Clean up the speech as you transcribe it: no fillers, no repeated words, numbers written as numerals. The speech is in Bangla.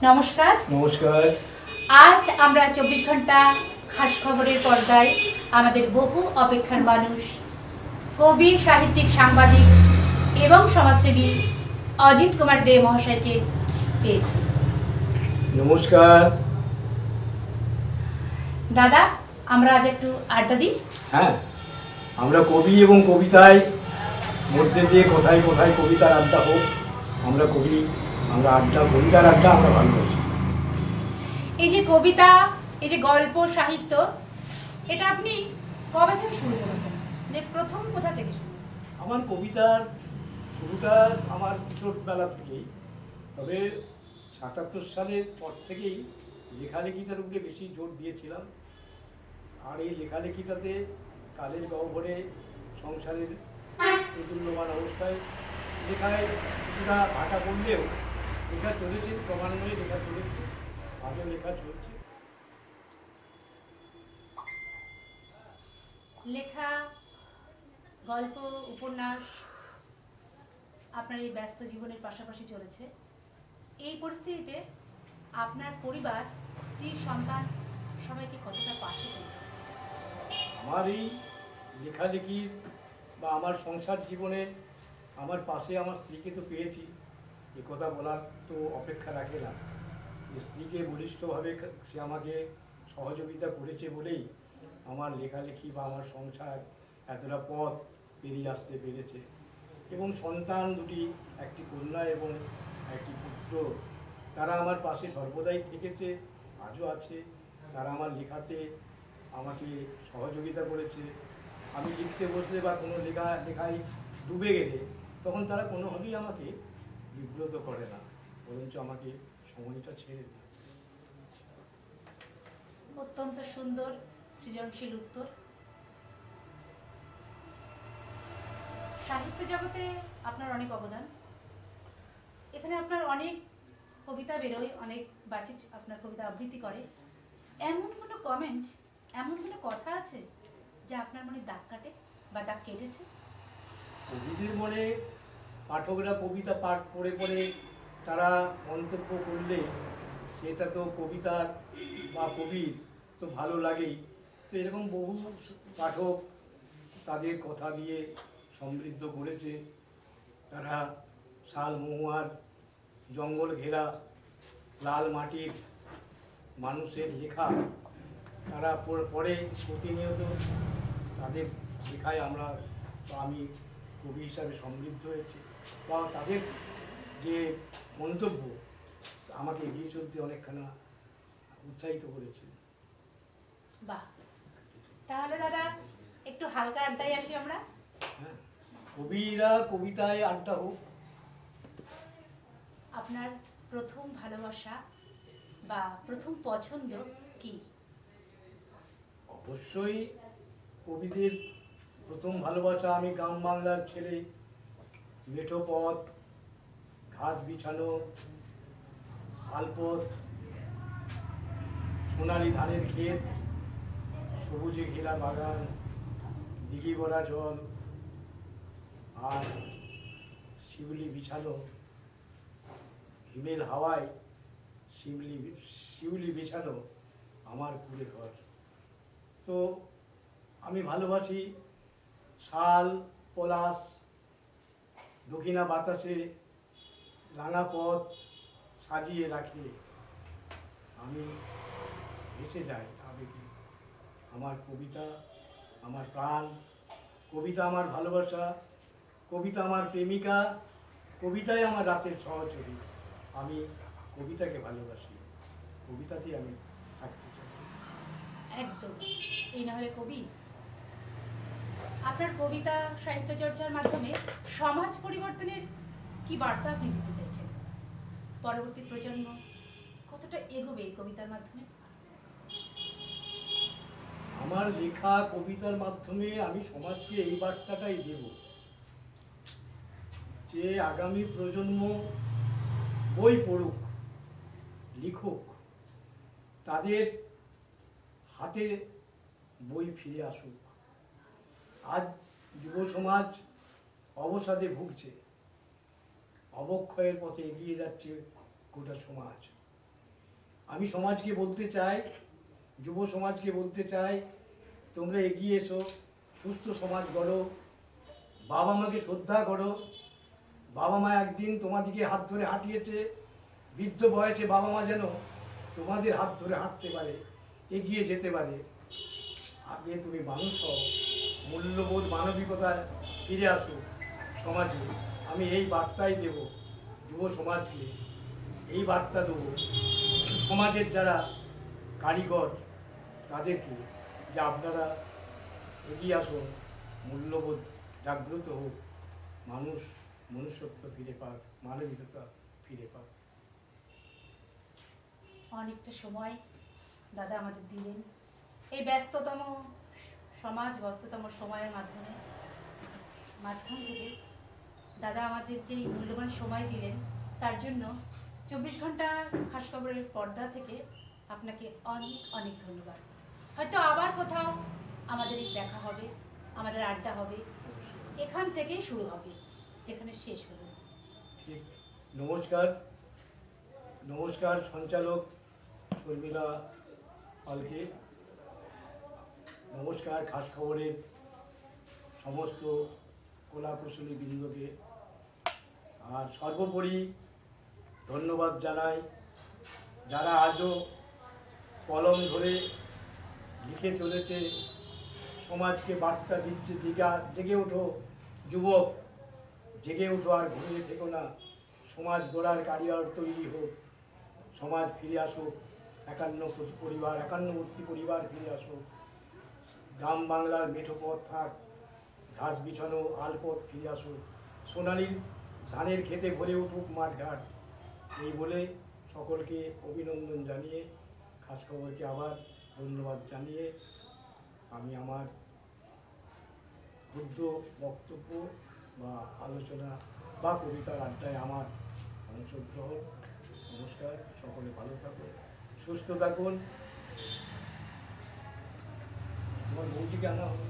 নমস্কার। নমস্কার। আজ আমরা 24 ঘন্টা খাস খবরের পর্দায় আমাদের বহু অপেক্ষার মানুষ, কবি, সাহিত্যিক, সাংবাদিক এবং সমাজসেবী অজিত কুমার দে মহাশয়কে পেয়েছি। নমস্কার দাদা, আমরা আজ একটু আড্ডা দিই। হ্যাঁ, আমরা কবি এবং কবিতায় মধ্যে দিয়ে কোথায় কোথায় কবিতার আড্ডা হোক, আমরা কবি, আমরা আড্ডা, কবিতার আড্ডা আমরা ভালোবাসি। এই যে কবিতা, এই যে গল্প সাহিত্য, এটা আপনি কবে থেকে শুরু করেছেন? মানে প্রথম কোথা থেকে শুরু? আমার কবিতার শুরুটা আমার ছোটবেলা থেকেই, তবে ৭৭ সালের পর থেকেই লেখালেখিটার উপরে বেশি জোর দিয়েছিলাম। আর এই লেখালেখিটাতে কালের গহ্বরে সংসারের প্রতুল্যমান অবস্থায় লেখায় কিছুটা ভাটা পড়লেও লেখা চলেছে, ক্রমান্বয়ে লেখা চলেছে, আজও লেখা চলছে। লেখা, গল্প, উপন্যাস আপনার এই ব্যস্ত জীবনের পাশাপাশি চলেছে। এই পরিস্থিতিতে আপনার পরিবার, স্ত্রী, সন্তান সবাইকে কতটা পাশে পেয়েছে? আমার এই লেখালেখি বা আমার সংসার জীবনে আমার পাশে আমার স্ত্রীকে তো পেয়েছি, এ কথা বলার তো অপেক্ষা রাখে না। স্ত্রীকে বলিষ্ঠভাবে সে আমাকে সহযোগিতা করেছে বলেই আমার লেখালেখি বা আমার সংসার এতটা পথ পেরিয়ে আসতে পেরেছে। এবং সন্তান দুটি, একটি কন্যা এবং একটি পুত্র, তারা আমার পাশে সর্বদাই থেকেছে, আজও আছে। তারা আমার লেখাতে আমাকে সহযোগিতা করেছে। আমি লিখতে বসলে বা কোনো লেখায় ডুবে গেলে তখন তারা কোনোভাবেই আমাকে বিব্রত করে না, বরঞ্চ আমাকে সময়টা ছেড়ে দেয়। অত্যন্ত সুন্দর সৃজনশীল উত্তর। সাহিত্য জগতে আপনার অনেক অবদান। এখানে আপনার অনেক কবিতা বেরোয়, অনেক বাচিক আপনার কবিতা আবৃত্তি করে। এমন কোনো কমেন্ট, এমন কোনো কথা আছে যা আপনার মনে দাগ কাটে বা দাগ কেটেছে? কবিদের মনে পাঠকরা কবিতা পাঠ পড়ে পড়ে তারা মন্তব্য করলে সেটা তো কবিতার বা কবির তো ভালো লাগেই। তো এরকম বহু পাঠক তাদের কথা দিয়ে সমৃদ্ধ করেছে। তারা শাল মহুয়ার জঙ্গল ঘেরা লাল মাটির মানুষের লেখা তারা পড়ে প্রতিনিয়ত, তাদের লেখায় আমি কবি হিসাবে সমৃদ্ধ হয়েছি, বা তাদের যে মন্তব্য আমাকে এগিয়ে চলতে অনেকখানা উৎসাহিত করেছে। বাহ, তাহলে দাদা একটু হালকা আড্ডায় আসি আমরা। হ্যাঁ, কবিরা কবিতায় আড্ডা হোক। আপনার প্রথম ভালোবাসা বা প্রথম পছন্দ কি? অবশ্যই কবিদের প্রথম ভালোবাসা, আমি গ্রাম বাংলার ছেলে, মেঠো পথ, ঘাস বিছানো আলপথ, সোনালি ধানের ক্ষেত, সবুজে ঘেরা বাগান, দিঘি ভরা জল আর শিউলি বিছানো, হিমেল হাওয়ায় শিউলি বিছানো আমার কুড়ে ঘর। তো আমি ভালোবাসি শাল, পলাশ, দক্ষিণা বাতাসে রাঙা পথ সাজিয়ে রাখে, আমি ভেসে যাই আবেগে। আমার কবিতা আমার প্রাণ, কবিতা আমার ভালোবাসা, কবিতা আমার প্রেমিকা, কবিতাই আমার রাতের সহচরী। আমি কবিতাকে ভালোবাসি, কবিতাতেই আমি থাকতে চাই। একদম, এই না হলে কবি। আপনার কবিতা সাহিত্য চর্চার মাধ্যমে সমাজ পরিবর্তনের কি বার্তা আপনি দিতে চাইছেন? পরবর্তী প্রজন্ম কতটা এগোবে এই কবিতার মাধ্যমে? আমার লেখা কবিতার মাধ্যমে আমি সমাজকে এই বার্তাটাই দেব যে আগামী প্রজন্ম বই পড়ুক, লিখুক, তাদের হাতে বই ফিরে আসুক। আজ যুব সমাজ অবসাদে ভুগছে, অবক্ষয়ের পথে এগিয়ে যাচ্ছে গোটা সমাজ। আমি সমাজকে বলতে চাই, যুব সমাজকে বলতে চাই, তোমরা এগিয়ে এসো, সুস্থ সমাজ গড়ো, বাবা মাকে শ্রদ্ধা করো। বাবা মা একদিন তোমাদিকে হাত ধরে হাঁটিয়েছে, বৃদ্ধ বয়সে বাবা মা যেন তোমাদের হাত ধরে হাঁটতে পারে, এগিয়ে যেতে পারে। আগে তুমি মানুষ হও, মূল্যবোধ মানবিকতায় ফিরে আসো সমাজে। আমি এই বার্তাই দেব যুব সমাজকে, এই বার্তা দেবো সমাজের যারা কারিগর তাদেরকে, যে আপনারা এগিয়ে আসুন, মূল্যবোধ জাগ্রত হোক, মানুষ মনুষ্যত্ব ফিরে পাক, মানবিকতা ফিরে পাক। অনেকটা সময় দাদা আমাদের দিলেন এই ব্যস্ততম সমাজ, ব্যস্ততম সময়ের মাধ্যমে। মাঝখান থেকে দাদা আমাদের যেই মূল্যবান সময় দিলেন তার জন্য 24 ঘন্টা খাস খবরের পর্দা থেকে আপনাকে অনেক অনেক ধন্যবাদ। হয়তো আবার কোথাও আমাদের দেখা হবে, আমাদের আড্ডা হবে, এখান থেকেই শুরু হবে যেখানে শেষ হলো। ঠিক। নমস্কার, নমস্কার সঞ্চালক শর্মিলা পালকে, নমস্কার খাস খবরের সমস্ত কলাকুশলী বৃন্দকে, আর সর্বোপরি ধন্যবাদ জানাই যারা আজও কলম ধরে লিখে চলেছে, সমাজকে বার্তা দিচ্ছে, জেগে ওঠো যুবক, জেগে ওঠো আর ঘুমিয়ে থেকো না, সমাজ গড়ার কারিগর তৈরি হোক, সমাজ ফিরে আসুক, একান্নবর্তী পরিবার ফিরে আসুক, গ্রাম বাংলার মেঠো পথ থাক, ঘাস বিছানো আলপথ ফিরে আসুক, সোনালি ধানের খেতে ভরে উঠুক মাঠঘাট। এই বলে সকলকে অভিনন্দন জানিয়ে, খাস খবরকে আবার ধন্যবাদ জানিয়ে আমি আমার বুদ্ধ বক্তব্য বা আলোচনা বা কবিতার আড্ডায় আমার অংশগ্রহণ। নমস্কার, সকলে ভালো থাকুন, সুস্থ থাকুন। আমার বউটিকে আনা হবে।